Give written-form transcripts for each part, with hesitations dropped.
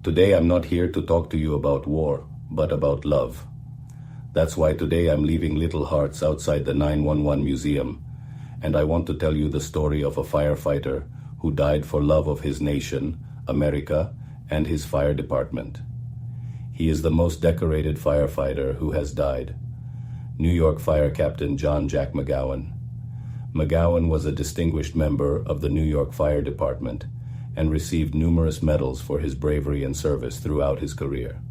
Today I'm not here to talk to you about war, but about love. That's why today I'm leaving little hearts outside the 911 museum, and I want to tell you the story of a firefighter who died for love of his nation, America, and his fire department. He is the most decorated firefighter who has died. New York Fire Captain John Jack McGowan. McGowan was a distinguished member of the New York Fire Department and received numerous medals for his bravery and service throughout his career.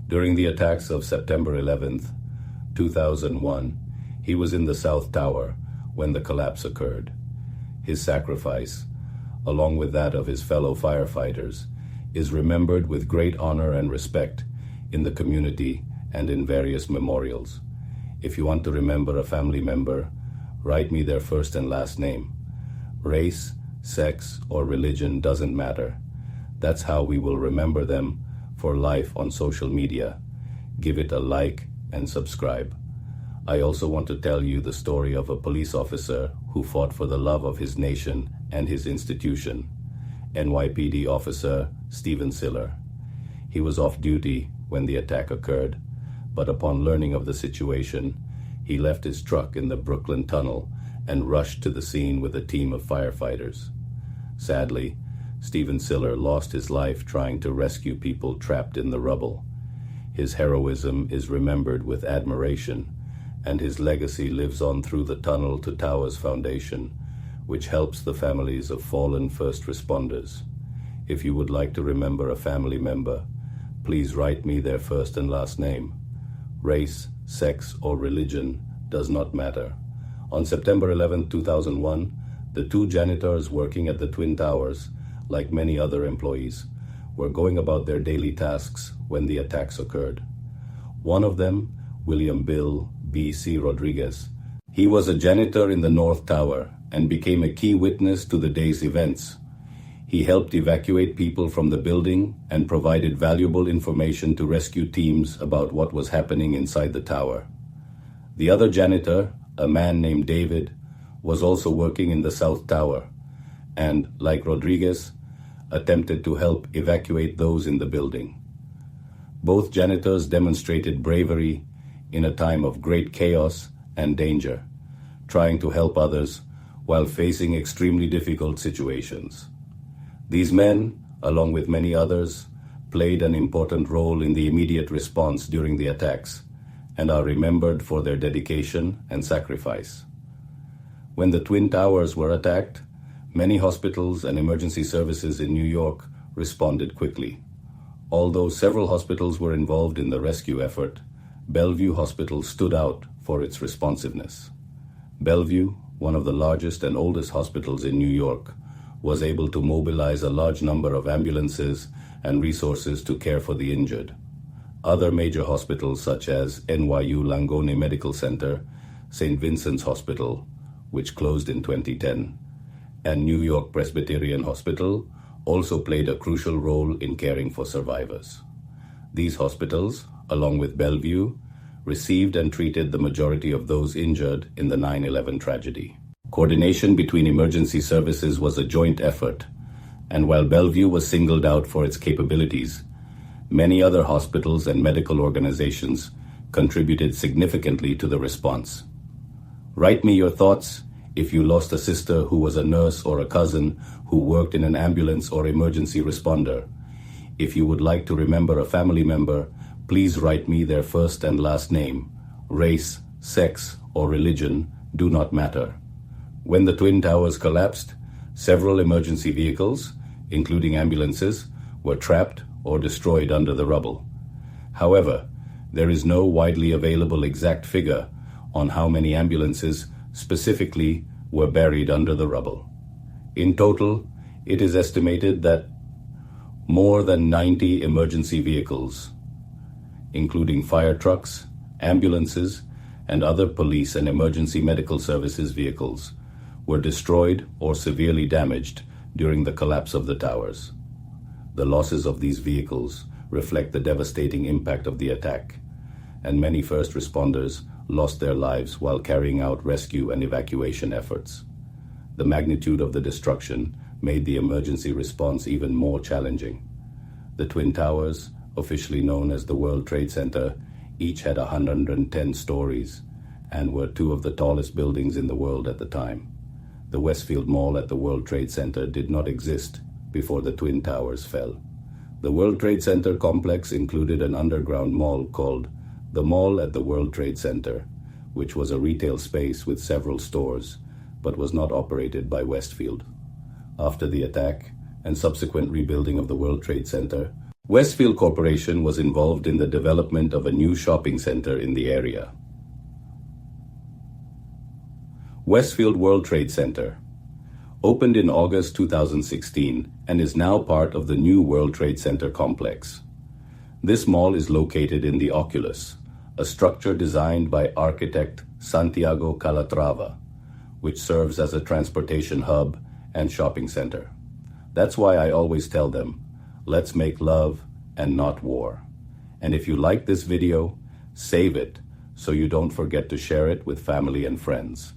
During the attacks of September 11th, 2001, he was in the South Tower when the collapse occurred. His sacrifice, along with that of his fellow firefighters, is remembered with great honor and respect in the community and in various memorials. If you want to remember a family member, write me their first and last name. Race, sex, or religion doesn't matter. That's how we will remember them for life on social media. Give it a like and subscribe. I also want to tell you the story of a police officer who fought for the love of his nation and his institution. NYPD officer Stephen Siller. He was off duty when the attack occurred, but upon learning of the situation, he left his truck in the Brooklyn Tunnel and rushed to the scene with a team of firefighters. Sadly, Stephen Siller lost his life trying to rescue people trapped in the rubble. His heroism is remembered with admiration, and his legacy lives on through the Tunnel to Towers Foundation, which helps the families of fallen first responders. If you would like to remember a family member, please write me their first and last name. Race, sex, or religion does not matter. On September 11, 2001, the two janitors working at the Twin Towers, like many other employees, were going about their daily tasks when the attacks occurred. One of them, William Bill B.C. Rodriguez, he was a janitor in the North Tower and became a key witness to the day's events. He helped evacuate people from the building and provided valuable information to rescue teams about what was happening inside the tower. The other janitor, a man named David, was also working in the South Tower and, like Rodriguez, attempted to help evacuate those in the building. Both janitors demonstrated bravery in a time of great chaos and danger, trying to help others while facing extremely difficult situations. These men, along with many others, played an important role in the immediate response during the attacks and are remembered for their dedication and sacrifice. When the Twin Towers were attacked, many hospitals and emergency services in New York responded quickly. Although several hospitals were involved in the rescue effort, Bellevue Hospital stood out for its responsiveness. Bellevue, one of the largest and oldest hospitals in New York, was able to mobilize a large number of ambulances and resources to care for the injured. Other major hospitals such as NYU Langone Medical Center, St. Vincent's Hospital, which closed in 2010, and New York Presbyterian Hospital also played a crucial role in caring for survivors. These hospitals, along with Bellevue, received and treated the majority of those injured in the 9/11 tragedy. Coordination between emergency services was a joint effort, and while Bellevue was singled out for its capabilities, many other hospitals and medical organizations contributed significantly to the response. Write me your thoughts if you lost a sister who was a nurse or a cousin who worked in an ambulance or emergency responder. If you would like to remember a family member, please write me their first and last name. Race, sex, or religion do not matter. When the Twin Towers collapsed, several emergency vehicles, including ambulances, were trapped or destroyed under the rubble. However, there is no widely available exact figure on how many ambulances specifically were buried under the rubble. In total, it is estimated that more than 90 emergency vehicles, including fire trucks, ambulances, and other police and emergency medical services vehicles, were destroyed or severely damaged during the collapse of the towers. The losses of these vehicles reflect the devastating impact of the attack, and many first responders lost their lives while carrying out rescue and evacuation efforts. The magnitude of the destruction made the emergency response even more challenging. The Twin Towers, officially known as the World Trade Center, each had 110 stories and were two of the tallest buildings in the world at the time. The Westfield Mall at the World Trade Center did not exist before the Twin Towers fell. The World Trade Center complex included an underground mall called the Mall at the World Trade Center, which was a retail space with several stores, but was not operated by Westfield. After the attack and subsequent rebuilding of the World Trade Center, Westfield Corporation was involved in the development of a new shopping center in the area. Westfield World Trade Center opened in August 2016 and is now part of the new World Trade Center complex. This mall is located in the Oculus, a structure designed by architect Santiago Calatrava, which serves as a transportation hub and shopping center. That's why I always tell them, let's make love and not war. And if you like this video, save it so you don't forget to share it with family and friends.